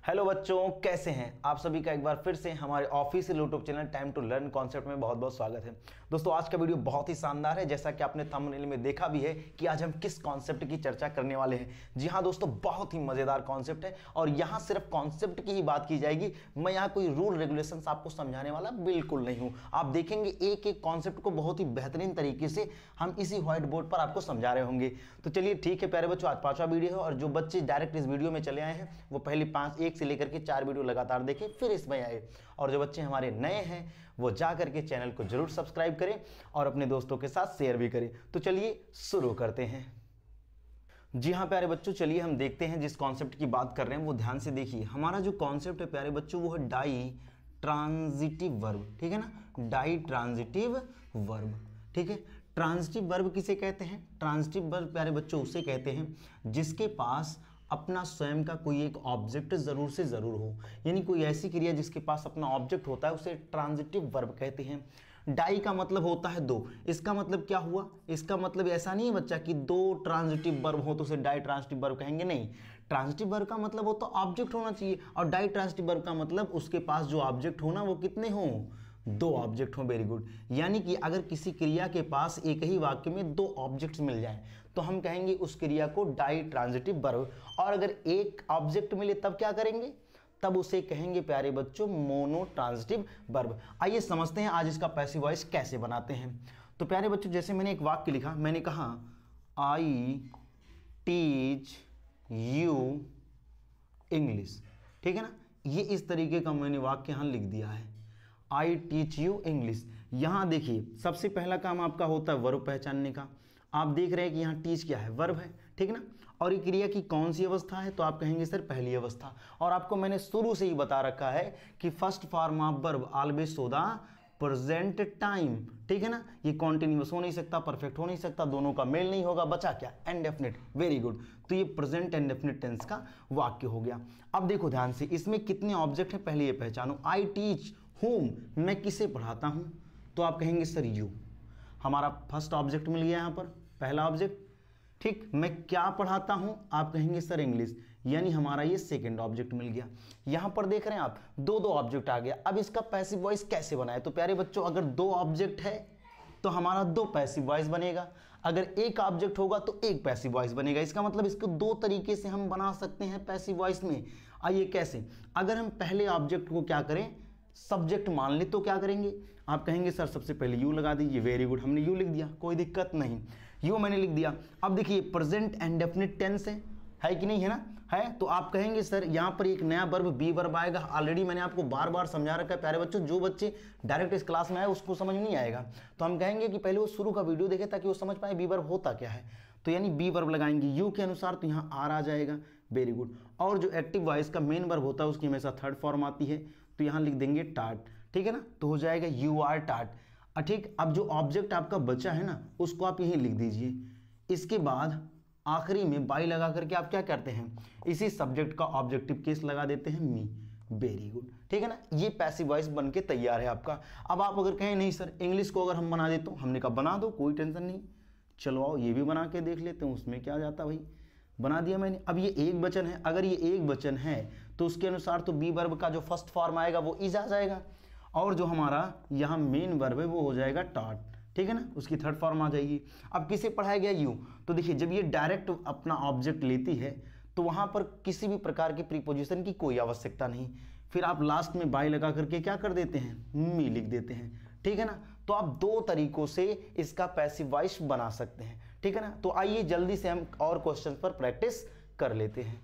Hello बच्चों, कैसे हैं आप सभी का एक बार फिर से हमारे official YouTube channel time to learn concept में बहुत बहुत स्वागत है। दोस्तों, आज का वीडियो बहुत ही शानदार है। जैसा कि आपने थंबनेल में देखा भी है कि आज हम किस कॉन्सेप्ट की चर्चा करने वाले हैं। जी हाँ दोस्तों, बहुत ही मजेदार कॉन्सेप्ट है और यहाँ सिर्फ कॉन्सेप्ट की ही बात की जाएगी। मैं यहाँ कोई रूल रेगुलेशन आपको समझाने वाला बिल्कुल नहीं हूँ। आप देखेंगे एक एक कॉन्सेप्ट को बहुत ही बेहतरीन तरीके से हम इसी व्हाइट बोर्ड पर आपको समझा रहे होंगे। तो चलिए ठीक है प्यारे बच्चों, आज 5वां वीडियो है और जो बच्चे डायरेक्ट इस वीडियो में चले आए हैं वो पहले 1 से लेकर के 4 वीडियो लगातार देखें फिर इसमें आए, और जो बच्चे हमारे नए हैं वो जा करके चैनल को जरूर सब्सक्राइब करें और अपने दोस्तों के साथ शेयर भी करें। तो चलिए शुरू करते हैं। जी हाँ प्यारे बच्चों, चलिए हम देखते हैं जिस कॉन्सेप्ट की बात कर रहे हैं वो ध्यान से देखिए। हमारा जो कॉन्सेप्ट है प्यारे बच्चों वो है डाई ट्रांजिटिव वर्ब, ठीक है ना, डाई ट्रांजिटिव वर्ब, ठीक है। ट्रांजिटिव वर्ब किसे कहते हैं? ट्रांजिटिव वर्ब प्यारे बच्चों उसे कहते हैं जिसके पास अपना स्वयं का कोई एक ऑब्जेक्ट जरूर से जरूर हो, यानी कोई ऐसी क्रिया जिसके पास अपना ऑब्जेक्ट होता है उसे ट्रांजिटिव वर्ब कहते हैं। डाई का मतलब होता है दो। इसका मतलब क्या हुआ? इसका मतलब ऐसा नहीं है बच्चा कि दो ट्रांजिटिव वर्ब हो तो उसे डाई ट्रांजिटिव वर्ब कहेंगे, नहीं। ट्रांजिटिव वर्ब का मतलब हो तो ऑब्जेक्ट होना चाहिए, और डाई ट्रांजिटिव वर्ब का मतलब उसके पास जो ऑब्जेक्ट हो ना वो कितने हों? 2 ऑब्जेक्ट हो। Very good. यानी कि अगर किसी क्रिया के पास एक ही वाक्य में 2 ऑब्जेक्ट्स मिल जाएं तो हम कहेंगे उस क्रिया को डाई ट्रांजिटिव वर्ब, और अगर एक ऑब्जेक्ट मिले तब क्या करेंगे? तब उसे कहेंगे प्यारे बच्चों मोनो ट्रांजिटिव वर्ब। आइए समझते हैं आज इसका पैसिव वॉइस कैसे बनाते हैं। तो प्यारे बच्चों, जैसे मैंने एक वाक्य लिखा, मैंने कहा आई टीच यू इंग्लिश, ठीक है ना। ये इस तरीके का मैंने वाक्य यहां लिख दिया है, आई टीच यू इंग्लिश। यहां देखिए सबसे पहला काम आपका होता है वर्ब पहचानने का। आप देख रहे हैं कि यहाँ टीच क्या है? वर्ब है, ठीक है ना। और ये क्रिया की कौन सी अवस्था है? तो आप कहेंगे सर पहली अवस्था। और आपको मैंने शुरू से ही बता रखा है कि first form of verb always show the present time, ठीक है ना। ये कॉन्टिन्यूअस हो नहीं सकता, परफेक्ट हो नहीं सकता, दोनों का मेल नहीं होगा, बचा क्या? इंडेफिनिट। Very good. तो ये प्रेजेंट इंडेफिनिट टेंस का वाक्य हो गया। अब देखो ध्यान से, इसमें कितने ऑब्जेक्ट हैं पहले ये पहचानो। आई टीच whom, मैं किसे पढ़ाता हूं? तो आप कहेंगे सर यू। हमारा फर्स्ट ऑब्जेक्ट मिल गया यहां पर, पहला ऑब्जेक्ट, ठीक। मैं क्या पढ़ाता हूं? आप कहेंगे सर इंग्लिश, यानी हमारा ये सेकंड ऑब्जेक्ट मिल गया। यहां पर देख रहे हैं आप 2 ऑब्जेक्ट आ गया। अब इसका पैसिव वॉइस कैसे बनाए? तो प्यारे बच्चों, अगर 2 ऑब्जेक्ट है तो हमारा 2 पैसिव वॉइस बनेगा, अगर एक ऑब्जेक्ट होगा तो एक पैसिव वॉइस बनेगा। इसका मतलब इसको 2 तरीके से हम बना सकते हैं पैसिव वॉइस में। आइए कैसे? अगर हम पहले ऑब्जेक्ट को क्या करें, सब्जेक्ट मान ले तो क्या करेंगे? आप कहेंगे सर सबसे पहले यू लगा दीजिए। वेरी गुड, हमने यू लिख दिया, कोई दिक्कत नहीं, यू मैंने लिख दिया। अब देखिए प्रेजेंट इंडेफिनिट टेंस है कि नहीं, है ना? है। तो आप कहेंगे सर यहाँ पर एक नया वर्ब बी वर्ब आएगा। ऑलरेडी मैंने आपको बार बार समझा रखा है प्यारे बच्चों, जो बच्चे डायरेक्ट इस क्लास में आए उसको समझ नहीं आएगा, तो हम कहेंगे कि पहले वो शुरू का वीडियो देखे ताकि वो समझ पाए बी वर्ब होता क्या है। तो यानी बी वर्ब लगाएंगे यू के अनुसार, तो यहाँ आर आ जाएगा। Very good. और जो एक्टिव वॉइस का मेन वर्ब होता है उसकी हमेशा थर्ड फॉर्म आती है, तो यहाँ लिख देंगे टाट, ठीक है ना। तो हो जाएगा यू आर टाट, ठीक। अब जो ऑब्जेक्ट आपका बचा है ना उसको आप यहीं लिख दीजिए। इसके बाद आखिरी में बाई लगा करके आप क्या करते हैं, इसी सब्जेक्ट का ऑब्जेक्टिव केस लगा देते हैं मी। वेरी गुड, ठीक है ना। ये पैसिव वॉइस बन के तैयार है आपका। अब आप अगर कहें नहीं सर इंग्लिश को अगर हम बना देते हो, हमने कहा बना दो, कोई टेंशन नहीं, चलो आओ ये भी बना के देख लेते हैं, उसमें क्या जाता भाई। बना दिया मैंने। अब ये एक वचन है, अगर ये एक वचन है तो उसके अनुसार तो बी वर्ब का जो फर्स्ट फॉर्म आएगा वो इज आ जाएगा, और जो हमारा यहाँ मेन वर्ब है वो हो जाएगा टॉट, ठीक है ना, उसकी थर्ड फॉर्म आ जाएगी। अब किसे पढ़ाया गया? यू। तो देखिए जब ये डायरेक्ट अपना ऑब्जेक्ट लेती है तो वहां पर किसी भी प्रकार की प्रीपोजिशन की कोई आवश्यकता नहीं, फिर आप लास्ट में बाय लगा करके क्या कर देते हैं, मी लिख देते हैं, ठीक है ना। तो आप 2 तरीकों से इसका पैसिव वॉइस बना सकते हैं, ठीक है ना। तो आइए जल्दी से हम और क्वेश्चन पर प्रैक्टिस कर लेते हैं।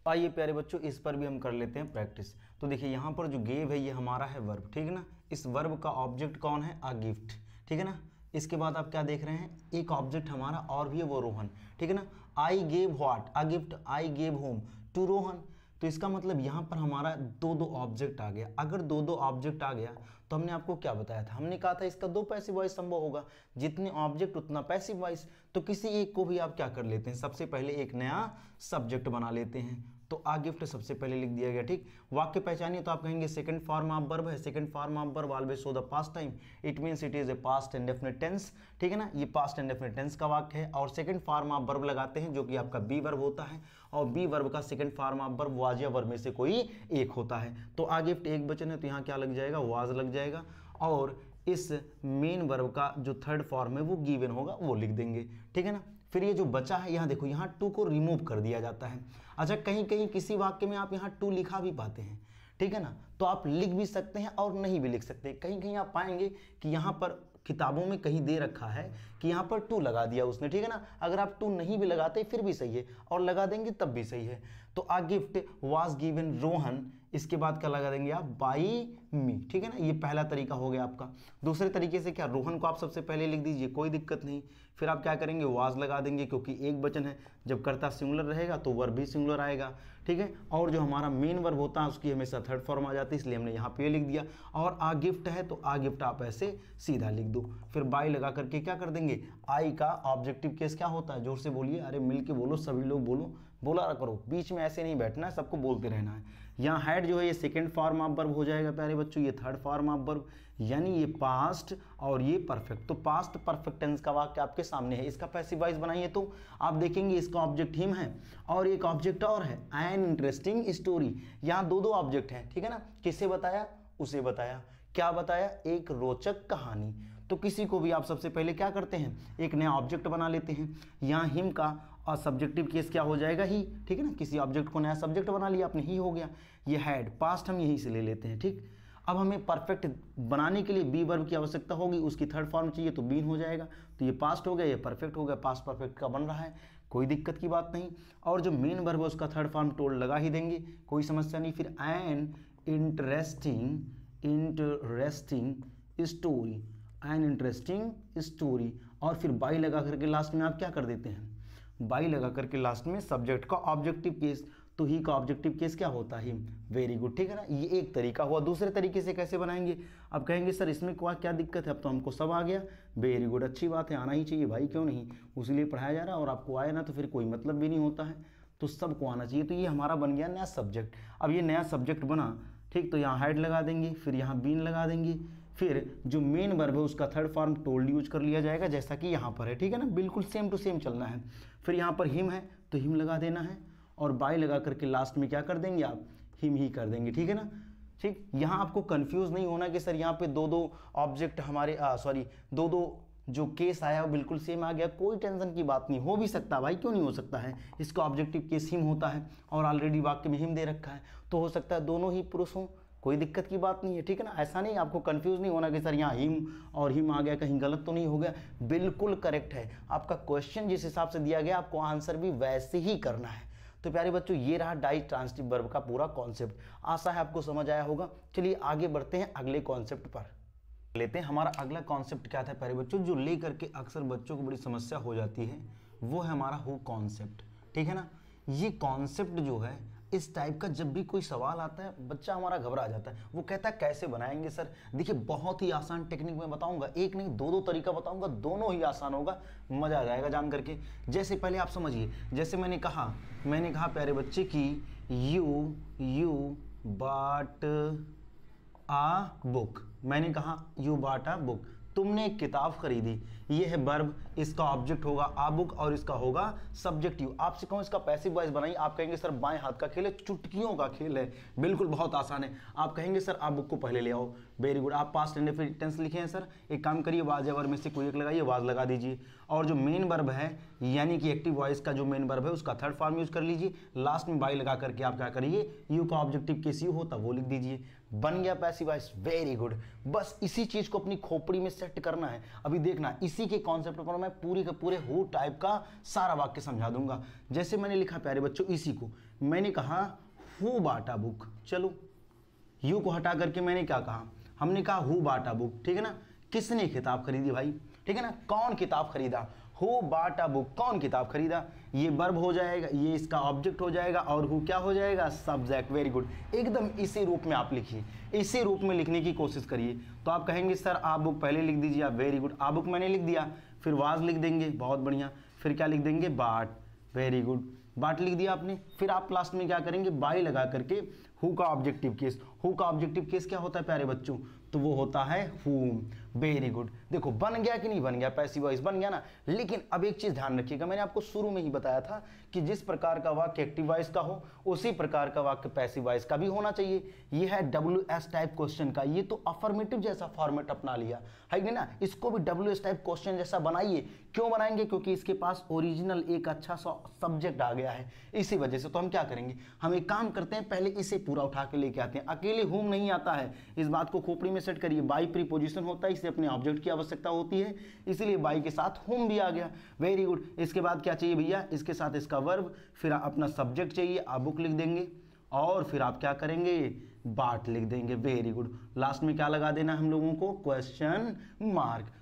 आइए प्यारे बच्चों इस पर भी हम कर लेते हैं प्रैक्टिस। तो देखिए यहाँ पर जो गेव है ये हमारा है वर्ब, ठीक है ना। इस वर्ब का ऑब्जेक्ट कौन है? अ गिफ्ट, ठीक है ना। इसके बाद आप क्या देख रहे हैं, एक ऑब्जेक्ट हमारा और भी है वो रोहन, ठीक है ना। I gave what? A gift I gave home to Rohan. तो इसका मतलब यहाँ पर हमारा 2 ऑब्जेक्ट आ गया। अगर 2 ऑब्जेक्ट आ गया तो हमने आपको क्या बताया था, हमने कहा था इसका 2 पैसिव वॉइस संभव होगा, जितने ऑब्जेक्ट उतना पैसिव वॉइस। तो किसी एक को भी आप क्या कर लेते हैं, सबसे पहले एक नया सब्जेक्ट बना लेते हैं। तो आ गिफ्ट सबसे पहले लिख दिया गया। ठीक, वाक्य पहचानिए तो आप कहेंगे सेकंड फॉर्म ऑफ वर्ब है, second form of verb always show the past time, it means it is a past indefinite tense. ठीक है ना, ये पास्ट इंडेफिनिट टेंस का वाक्य है। और सेकंड फॉर्म ऑफ वर्ब लगाते हैं जो कि आपका बी वर्ब होता है, और बी वर्ब का second form of verb was या वर्ब में से कोई एक होता है। तो आ गिफ्ट एक वचन है तो यहाँ क्या लग जाएगा, वाज लग जाएगा, और इस मेन वर्ब का जो थर्ड फॉर्म है वो गिवन होगा, वो लिख देंगे। ठीक है ना, फिर ये जो बचा है यहाँ देखो, यहाँ टू को रिमूव कर दिया जाता है। अच्छा, कहीं कहीं किसी वाक्य में आप यहाँ टू लिखा भी पाते हैं, ठीक है ना, तो आप लिख भी सकते हैं और नहीं भी लिख सकते। कहीं कहीं आप पाएंगे कि यहाँ पर किताबों में कहीं दे रखा है कि यहाँ पर टू लगा दिया उसने, ठीक है ना, अगर आप टू नहीं भी लगाते फिर भी सही है, और लगा देंगे तब भी सही है। तो आ गिफ्ट वाज गिवन रोहन, इसके बाद क्या लगा देंगे आप, बाई मी। ठीक है ना, ये पहला तरीका हो गया आपका। दूसरे तरीके से क्या, रोहन को आप सबसे पहले लिख दीजिए, कोई दिक्कत नहीं। फिर आप क्या करेंगे, वाज लगा देंगे, क्योंकि एक वचन है, जब कर्ता सिंगुलर रहेगा तो वर्ब भी सिंगुलर आएगा। ठीक है, और जो हमारा मेन वर्ब होता है उसकी हमेशा थर्ड फॉर्म आ जाती है, इसलिए हमने यहाँ पे लिख दिया। और आ गिफ्ट है तो आ गिफ्ट आप ऐसे सीधा लिख दो। फिर बाई लगा करके क्या कर देंगे, आई का ऑब्जेक्टिव केस क्या होता है, जोर से बोलिए, अरे मिल के बोलो, सभी लोग बोलो, बोला करो, बीच में ऐसे नहीं बैठना है, सबको बोलते रहना है। यहाँ हैड जो है ये सेकंड फॉर्म ऑफ वर्ब हो जाएगा प्यारे बच्चों, ये थर्ड फॉर्म ऑफ वर्ब, यानी ये पास्ट और ये परफेक्ट। तो पास्ट परफेक्ट टेंस का वाक्य आपके सामने है। इसका पैसिव वॉइस बनाइए तो आप देखेंगे इसका ऑब्जेक्ट हिम है और एक ऑब्जेक्ट और है, एन इंटरेस्टिंग स्टोरी। यहाँ दो दो ऑब्जेक्ट हैं, ठीक है ना, किसे बताया, उसे बताया। क्या बताया, एक रोचक कहानी। तो किसी को भी आप सबसे पहले क्या करते हैं, एक नया ऑब्जेक्ट बना लेते हैं। यहाँ हिम का और सब्जेक्टिव केस क्या हो जाएगा, ही। ठीक है ना, किसी ऑब्जेक्ट को नया सब्जेक्ट बना लिया आपने, ही हो गया। ये हैड पास्ट हम यहीं से ले लेते हैं। ठीक, अब हमें परफेक्ट बनाने के लिए बी वर्ब की आवश्यकता होगी, उसकी थर्ड फॉर्म चाहिए तो बीन हो जाएगा। तो ये पास्ट हो गया, ये परफेक्ट हो गया, पास्ट परफेक्ट का बन रहा है, कोई दिक्कत की बात नहीं। और जो मेन वर्ब है उसका थर्ड फॉर्म टोल्ड लगा ही देंगे, कोई समस्या नहीं। फिर an interesting story, an interesting story, और फिर बाई लगा करके लास्ट में आप क्या कर देते हैं, बाई लगा करके लास्ट में सब्जेक्ट का ऑब्जेक्टिव केस, तो ही का ऑब्जेक्टिव केस क्या होता है, वेरी गुड। ठीक है ना, ये एक तरीका हुआ। दूसरे तरीके से कैसे बनाएंगे, अब कहेंगे सर इसमें क्या दिक्कत है, अब तो हमको सब आ गया, वेरी गुड, अच्छी बात है, आना ही चाहिए भाई, क्यों नहीं, उसीलिए पढ़ाया जा रहा है, और आपको आए ना तो फिर कोई मतलब भी नहीं होता है, तो सबको आना चाहिए। तो ये हमारा बन गया नया सब्जेक्ट। अब ये नया सब्जेक्ट बना, ठीक, तो यहाँ हेड लगा देंगे, फिर यहाँ बीन लगा देंगे, फिर जो मेन वर्ब है उसका थर्ड फॉर्म टोल्ड यूज कर लिया जाएगा, जैसा कि यहाँ पर है। ठीक है ना, बिल्कुल सेम टू सेम चलना है। फिर यहाँ पर हिम है तो हिम लगा देना है, और बाई लगा करके लास्ट में क्या कर देंगे आप, हिम ही कर देंगे। ठीक है ना, ठीक, यहाँ आपको कंफ्यूज नहीं होना कि सर यहाँ पे दो दो ऑब्जेक्ट हमारे दो दो जो केस आया वो बिल्कुल सेम आ गया, कोई टेंशन की बात नहीं, हो भी सकता भाई, क्यों नहीं हो सकता है। इसका ऑब्जेक्टिव केस हिम होता है और ऑलरेडी वाक्य में हिम दे रखा है, तो हो सकता है दोनों ही पुरुष हों, कोई दिक्कत की बात नहीं है। ठीक है ना, ऐसा नहीं, आपको कंफ्यूज नहीं होना कि सर यहाँ हिम और हिम आ गया, कहीं गलत तो नहीं हो गया, बिल्कुल करेक्ट है। आपका क्वेश्चन जिस हिसाब से दिया गया आपको आंसर भी वैसे ही करना है। तो प्यारे बच्चों, ये रहा डाई ट्रांसिटिव वर्ब का पूरा कॉन्सेप्ट, आशा है आपको समझ आया होगा। चलिए आगे बढ़ते हैं अगले कॉन्सेप्ट पर लेते हैं। हमारा अगला कॉन्सेप्ट क्या था प्यारे बच्चों, जो लेकर के अक्सर बच्चों को बड़ी समस्या हो जाती है, वो है हमारा हु कॉन्सेप्ट। ठीक है ना, ये कॉन्सेप्ट जो है इस टाइप का जब भी कोई सवाल आता है बच्चा हमारा घबरा जाता है, वो कहता है कैसे बनाएंगे सर। देखिए बहुत ही आसान टेक्निक में बताऊंगा, एक नहीं दो दो तरीका बताऊंगा, दोनों ही आसान होगा, मजा आ जाएगा जान करके। जैसे पहले आप समझिए, जैसे मैंने कहा प्यारे बच्चे कि यू बाट आ बुक, मैंने कहा यू बाट आ बुक, तुमने एक किताब खरीदी, ये है वर्ब, इसका ऑब्जेक्ट होगा आ बुक और इसका होगा सब्जेक्टिव। आपसे कहूँ इसका पैसिव वॉइस बनाइए, आप कहेंगे सर बाएं हाथ का खेल है, चुटकियों का खेल है, बिल्कुल बहुत आसान है। आप कहेंगे सर आ बुक को पहले ले आओ, वेरी गुड, आप पास्ट इंडेफिनिट टेंस लिखे हैं सर, एक काम करिए वाज या वर्ब में से कोई एक लगाइए, वाज लगा दीजिए, और जो मेन वर्ब है यानी कि एक्टिव वॉइस का जो मेन वर्ब है उसका थर्ड फॉर्म यूज कर लीजिए, लास्ट में बाई लगा करके आप क्या करिए, यू का ऑब्जेक्टिव केस यू होता वो लिख दीजिए, बन गया पैसिव वॉइस, वेरी गुड। बस इसी चीज को अपनी खोपड़ी में सेट करना है। अभी देखना, इसी के कॉन्सेप्ट पर मैं पूरी के पूरे हु टाइप का सारा वाक्य समझा दूंगा। जैसे मैंने लिखा प्यारे बच्चों, इसी को मैंने कहा हु बाटा बुक, चलो यू को हटा करके मैंने क्या कहा, हमने कहा हु बाटा बुक। ठीक है ना, किसने किताब खरीदी भाई, ठीक है ना, कौन किताब खरीदा, हु बाटा बुक, कौन किताब खरीदा, ये वर्ब हो जाएगा, ये इसका ऑब्जेक्ट हो जाएगा, और हु क्या हो जाएगा, सब्जेक्ट। वेरी गुड, एकदम इसी रूप में आप लिखिए, इसी रूप में लिखने की कोशिश करिए। तो आप कहेंगे सर आ बुक पहले लिख दीजिए आप, वेरी गुड, आ बुक मैंने लिख दिया, फिर वाज लिख देंगे, बहुत बढ़िया, फिर क्या लिख देंगे, बाट, वेरी गुड, बाट लिख दिया आपने, फिर आप लास्ट में क्या करेंगे, बाई लगा करके हु का ऑब्जेक्टिव केस। हु का ऑब्जेक्टिव केस क्या होता है प्यारे बच्चों, तो वो होता है हुम। वेरी गुड, देखो बन गया कि नहीं बन गया, पैसिव वॉइस बन गया ना। लेकिन अब एक चीज ध्यान रखिएगा, मैंने आपको शुरू में ही बताया था कि जिस प्रकार का वाक्य एक्टिव वॉइस का हो उसी प्रकार का वाक्य पैसिव वॉइस का भी होना चाहिए। ये है WS टाइप क्वेश्चन का, ये तो अफर्मेटिव जैसा फॉर्मेट अपना लिया है कि ना, इसको भी WS टाइप क्वेश्चन जैसा बनाइए। क्यों बनाएंगे, क्योंकि इसके पास ओरिजिनल एक अच्छा सा सब्जेक्ट आ गया है, इसी वजह से। तो हम क्या करेंगे, हम एक काम करते हैं, पहले इसे पूरा उठा के लेके आते हैं। अकेले हुम नहीं आता है, इस बात को खोपड़ी में सेट करिए। बाई प्रीपोजिशन होता है, इसे अपने ऑब्जेक्ट की आवश्यकता होती है, इसलिए बाई के साथ हुम भी आ गया। वेरी गुड, इसके बाद क्या चाहिए भैया, इसके साथ इसका वर्ब, फिर अपना सब्जेक्ट चाहिए, आप बुक लिख देंगे और फिर आप क्या करेंगे, बाट लिख देंगे। वेरी गुड, लास्ट में क्या लगा देना हम लोगों को, क्वेश्चन मार्क।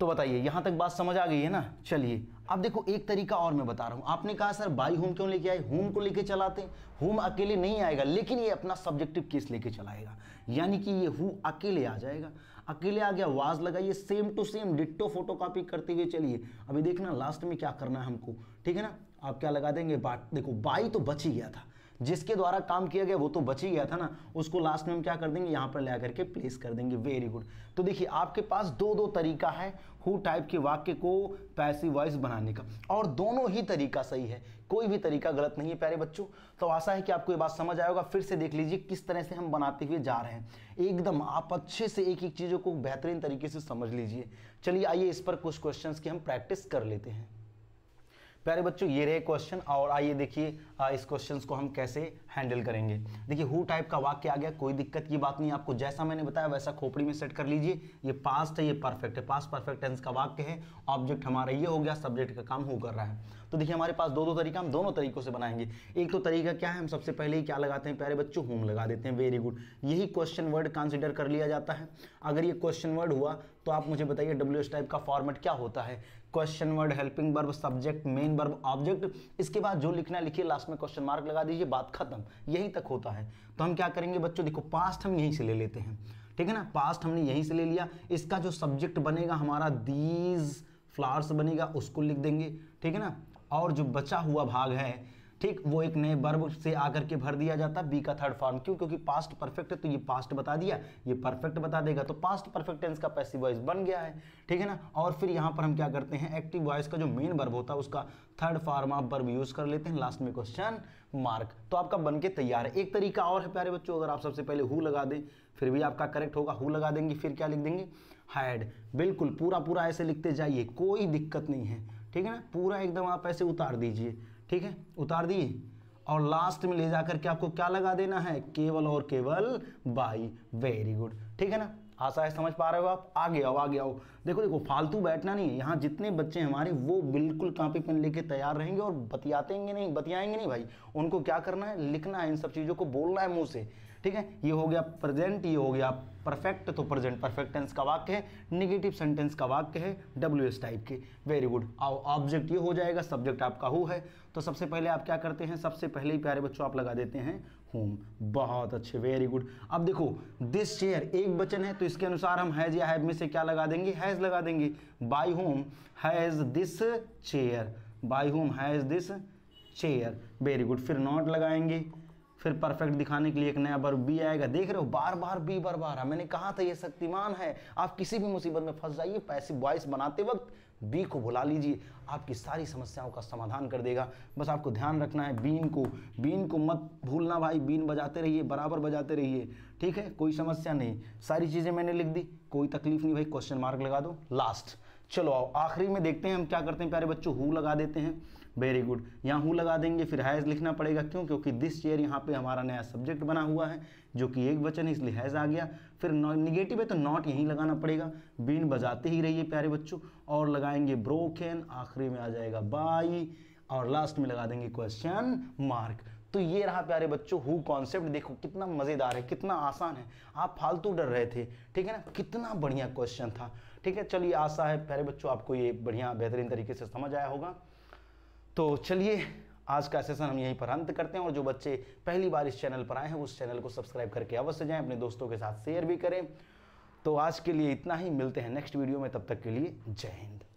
तो बताइए यहां तक बात समझ आ गई है ना। चलिए अब देखो एक तरीका और मैं बता रहा हूं। आपने कहा सर बाई होम क्यों लेके आए, होम को लेके चलाते हैं। होम अकेले नहीं आएगा, लेकिन ये अपना सब्जेक्टिव केस लेके चलाएगा, यानी कि ये हु अकेले आ जाएगा। अकेले आ गया, वाज लगाइए, same to same ditto photocopy करते हुए चलिए। अभी देखना लास्ट में क्या करना है हमको, ठीक है ना। आप क्या लगा देंगे, बाट। देखो बाई तो बच ही गया था, जिसके द्वारा काम किया गया वो तो बच ही गया था ना, उसको लास्ट में हम क्या कर देंगे, यहां पर ला करके प्लेस कर देंगे। Very good. तो देखिए आपके पास दो तरीका है हु टाइप के वाक्य को पैसिव वॉइस बनाने का, और दोनों ही तरीका सही है, कोई भी तरीका गलत नहीं है प्यारे बच्चों। तो आशा है कि आपको ये बात समझ आएगा। फिर से देख लीजिए किस तरह से हम बनाते हुए जा रहे हैं, एकदम आप अच्छे से एक एक चीजों को बेहतरीन तरीके से समझ लीजिए। चलिए आइए इस पर कुछ क्वेश्चंस की हम प्रैक्टिस कर लेते हैं। प्यारे बच्चों ये रहे क्वेश्चन, और आइए देखिए इस क्वेश्चंस को हम कैसे हैंडल करेंगे। देखिए हु टाइप का वाक्य आ गया, कोई दिक्कत की बात नहीं, आपको जैसा मैंने बताया वैसा खोपड़ी में सेट कर लीजिए। ये पास्ट है, ये परफेक्ट है, पास्ट परफेक्ट टेंस का वाक्य है, ऑब्जेक्ट हमारा ये हो गया, सब्जेक्ट का काम हु कर रहा है। तो देखिए हमारे पास दो तरीका, हम दोनों तरीकों से बनाएंगे। एक तो तरीका क्या है, हम सबसे पहले ही क्या लगाते हैं प्यारे बच्चों, हुम लगा देते हैं। वेरी गुड, यही क्वेश्चन वर्ड कंसीडर कर लिया जाता है। अगर ये क्वेश्चन वर्ड हुआ तो आप मुझे बताइए WS टाइप का फॉर्मेट क्या होता है, question word, helping verb, subject, main verb, object, इसके बाद जो लिखना लिखिए, लास्ट में क्वेश्चन मार्क लगा दीजिए, बात खत्म, यही तक होता है। तो हम क्या करेंगे बच्चों, देखो पास्ट हम यहीं से ले लेते हैं, ठीक है ना, पास्ट हमने यहीं से ले लिया। इसका जो सब्जेक्ट बनेगा हमारा दीज फ्लावर्स बनेगा, उसको लिख देंगे, ठीक है ना। और जो बचा हुआ भाग है, ठीक, वो एक नए वर्ब से आकर के भर दिया जाता है, बी का थर्ड फॉर्म। क्यों, क्योंकि पास्ट परफेक्ट है तो ये पास्ट बता दिया, ये परफेक्ट बता देगा, तो पास्ट परफेक्ट टेंस का पैसिव वॉइस बन गया है, ठीक है ना। और फिर यहाँ पर हम क्या करते हैं, एक्टिव वॉइस का जो मेन वर्ब होता है उसका third form of verb use कर लेते हैं, लास्ट में क्वेश्चन मार्क। तो आपका बन के तैयार है। एक तरीका और है प्यारे बच्चों, अगर आप सबसे पहले हु लगा दें फिर भी आपका करेक्ट होगा, हु लगा देंगे, फिर क्या लिख देंगे, हैड। बिल्कुल पूरा ऐसे लिखते जाइए, कोई दिक्कत नहीं है, ठीक है ना, पूरा एकदम आप ऐसे उतार दीजिए, ठीक है, उतार दिए। और लास्ट में ले जाकर के आपको क्या लगा देना है, केवल और केवल बाई। वेरी गुड, ठीक है ना, आशा है समझ पा रहे हो आप। आगे आओ। देखो फालतू बैठना नहीं है, यहाँ जितने बच्चे हमारे वो बिल्कुल कॉपी पेन लेके तैयार रहेंगे और बतियाएंगे नहीं भाई, उनको क्या करना है, लिखना है, इन सब चीजों को बोलना है मुंह से, ठीक है। ये हो गया प्रेजेंट, ये हो गया परफेक्ट, तो प्रेजेंट परफेक्ट टेंस का वाक्य है, नेगेटिव सेंटेंस का वाक्य है WS टाइप के। वेरी गुड, आओ ऑब्जेक्ट ये हो जाएगा, सब्जेक्ट आपका हु है। तो सबसे पहले आप क्या करते हैं, सबसे पहले ही प्यारे बच्चों आप लगा देते हैं होम। बहुत अच्छे, वेरी गुड। अब देखो दिस चेयर एक वचन है तो इसके अनुसार हम हैज या हैव में से क्या लगा देंगे, हैज लगा देंगे। By whom has this chair, by whom has this chair. Very good, फिर नॉट लगाएंगे, फिर परफेक्ट दिखाने के लिए एक नया वर्ब बी आएगा। देख रहे हो बार बार बी बरबारा, मैंने कहा था ये शक्तिमान है। आप किसी भी मुसीबत में फंस जाइए, पैसिव वॉइस बनाते वक्त बी को बुला लीजिए, आपकी सारी समस्याओं का समाधान कर देगा। बस आपको ध्यान रखना है बीन को मत भूलना भाई, बीन बजाते रहिए, बराबर बजाते रहिए, ठीक है, कोई समस्या नहीं। सारी चीजें मैंने लिख दी, कोई तकलीफ नहीं भाई, क्वेश्चन मार्क लगा दो लास्ट। चलो आओ आखिरी में देखते हैं हम क्या करते हैं प्यारे बच्चों, हु लगा देते हैं। वेरी गुड, यहाँ हु लगा देंगे, फिर हैज लिखना पड़ेगा। क्यों, क्योंकि दिस चेयर यहाँ पे हमारा नया सब्जेक्ट बना हुआ है जो कि एक वचन है, इसलिए हैज आ गया। फिर निगेटिव है तो नॉट यहीं लगाना पड़ेगा, बीन बजाते ही रहिए प्यारे बच्चों, और लगाएंगे ब्रोकन, आखिरी में आ जाएगा बाई, और लास्ट में लगा देंगे क्वेश्चन मार्क। तो ये रहा प्यारे बच्चों हु कॉन्सेप्ट। देखो कितना मजेदार है, कितना आसान है, आप फालतू डर रहे थे, ठीक है ना, कितना बढ़िया क्वेश्चन था, ठीक है। चलिए आशा है प्यारे बच्चों आपको ये बढ़िया बेहतरीन तरीके से समझ आया होगा। तो चलिए आज का सेशन हम यहीं पर अंत करते हैं, और जो बच्चे पहली बार इस चैनल पर आए हैं उस चैनल को सब्सक्राइब करके अवश्य जाएं, अपने दोस्तों के साथ शेयर भी करें। तो आज के लिए इतना ही, मिलते हैं नेक्स्ट वीडियो में, तब तक के लिए जय हिंद।